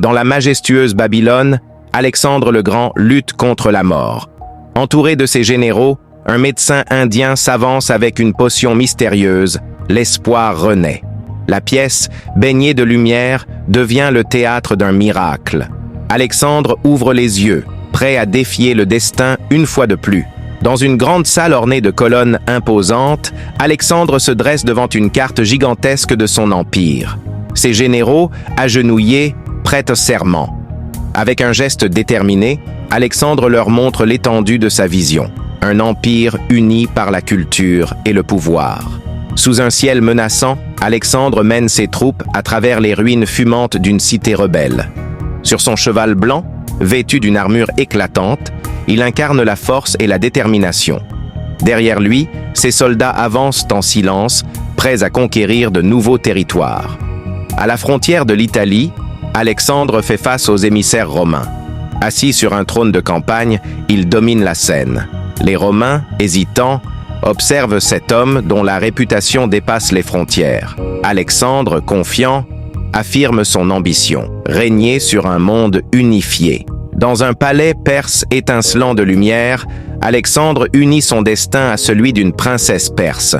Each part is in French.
Dans la majestueuse Babylone, Alexandre le Grand lutte contre la mort. Entouré de ses généraux, un médecin indien s'avance avec une potion mystérieuse, l'espoir renaît. La pièce, baignée de lumière, devient le théâtre d'un miracle. Alexandre ouvre les yeux, prêt à défier le destin une fois de plus. Dans une grande salle ornée de colonnes imposantes, Alexandre se dresse devant une carte gigantesque de son empire. Ses généraux, agenouillés, prêtent serment. Avec un geste déterminé, Alexandre leur montre l'étendue de sa vision. Un empire uni par la culture et le pouvoir. Sous un ciel menaçant, Alexandre mène ses troupes à travers les ruines fumantes d'une cité rebelle. Sur son cheval blanc, vêtu d'une armure éclatante, il incarne la force et la détermination. Derrière lui, ses soldats avancent en silence, prêts à conquérir de nouveaux territoires. À la frontière de l'Italie, Alexandre fait face aux émissaires romains. Assis sur un trône de campagne, il domine la scène. Les Romains, hésitants, observent cet homme dont la réputation dépasse les frontières. Alexandre, confiant, affirme son ambition, régner sur un monde unifié. Dans un palais perse étincelant de lumière, Alexandre unit son destin à celui d'une princesse perse.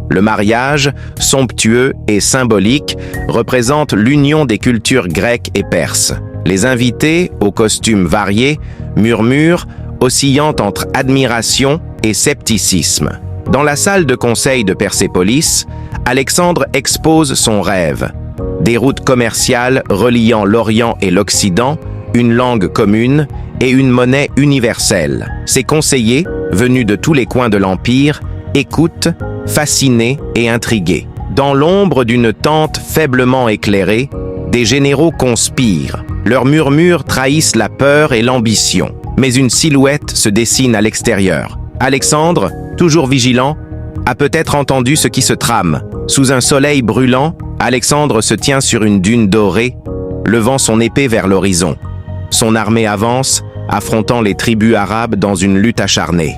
Le mariage, somptueux et symbolique, représente l'union des cultures grecques et perses. Les invités, aux costumes variés, murmurent, oscillant entre admiration et scepticisme. Dans la salle de conseil de Persépolis, Alexandre expose son rêve. Des routes commerciales reliant l'Orient et l'Occident, une langue commune et une monnaie universelle. Ses conseillers, venus de tous les coins de l'Empire, écoutent, fascinés et intrigués. Dans l'ombre d'une tente faiblement éclairée, des généraux conspirent. Leurs murmures trahissent la peur et l'ambition. Mais une silhouette se dessine à l'extérieur. Alexandre, toujours vigilant, a peut-être entendu ce qui se trame. Sous un soleil brûlant, Alexandre se tient sur une dune dorée, levant son épée vers l'horizon. Son armée avance, affrontant les tribus arabes dans une lutte acharnée.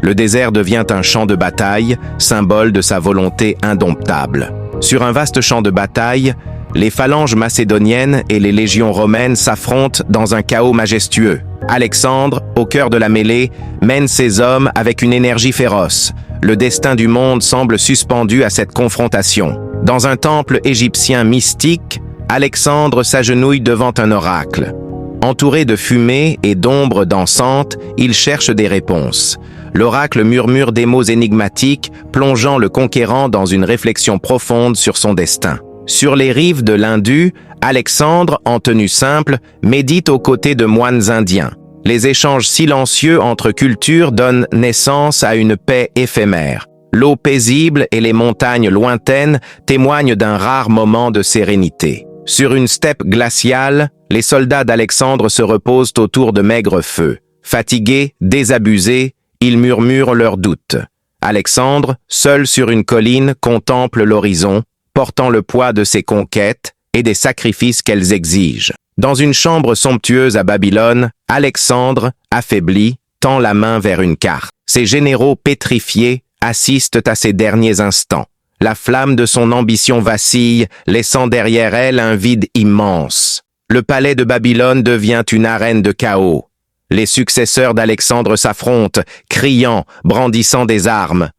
Le désert devient un champ de bataille, symbole de sa volonté indomptable. Sur un vaste champ de bataille, les phalanges macédoniennes et les légions romaines s'affrontent dans un chaos majestueux. Alexandre, au cœur de la mêlée, mène ses hommes avec une énergie féroce. Le destin du monde semble suspendu à cette confrontation. Dans un temple égyptien mystique, Alexandre s'agenouille devant un oracle. Entouré de fumée et d'ombres dansantes, il cherche des réponses. L'oracle murmure des mots énigmatiques, plongeant le conquérant dans une réflexion profonde sur son destin. Sur les rives de l'Indus, Alexandre, en tenue simple, médite aux côtés de moines indiens. Les échanges silencieux entre cultures donnent naissance à une paix éphémère. L'eau paisible et les montagnes lointaines témoignent d'un rare moment de sérénité. Sur une steppe glaciale, les soldats d'Alexandre se reposent autour de maigres feux. Fatigués, désabusés, ils murmurent leurs doutes. Alexandre, seul sur une colline, contemple l'horizon, portant le poids de ses conquêtes et des sacrifices qu'elles exigent. Dans une chambre somptueuse à Babylone, Alexandre, affaibli, tend la main vers une carte. Ses généraux pétrifiés assistent à ses derniers instants. La flamme de son ambition vacille, laissant derrière elle un vide immense. Le palais de Babylone devient une arène de chaos. Les successeurs d'Alexandre s'affrontent, criant, brandissant des armes.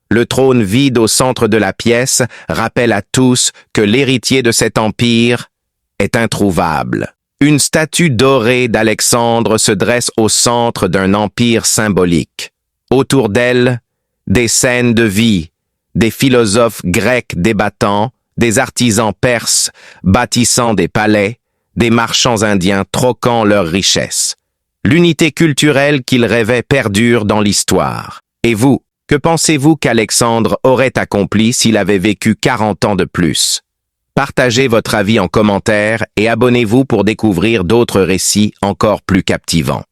Le trône vide au centre de la pièce rappelle à tous que l'héritier de cet empire est introuvable. Une statue dorée d'Alexandre se dresse au centre d'un empire symbolique. Autour d'elle, des scènes de vie, des philosophes grecs débattant, des artisans perses bâtissant des palais, des marchands indiens troquant leurs richesses. L'unité culturelle qu'ils rêvaient perdure dans l'histoire. Et vous, que pensez-vous qu'Alexandre aurait accompli s'il avait vécu 40 ans de plus? Partagez votre avis en commentaire et abonnez-vous pour découvrir d'autres récits encore plus captivants.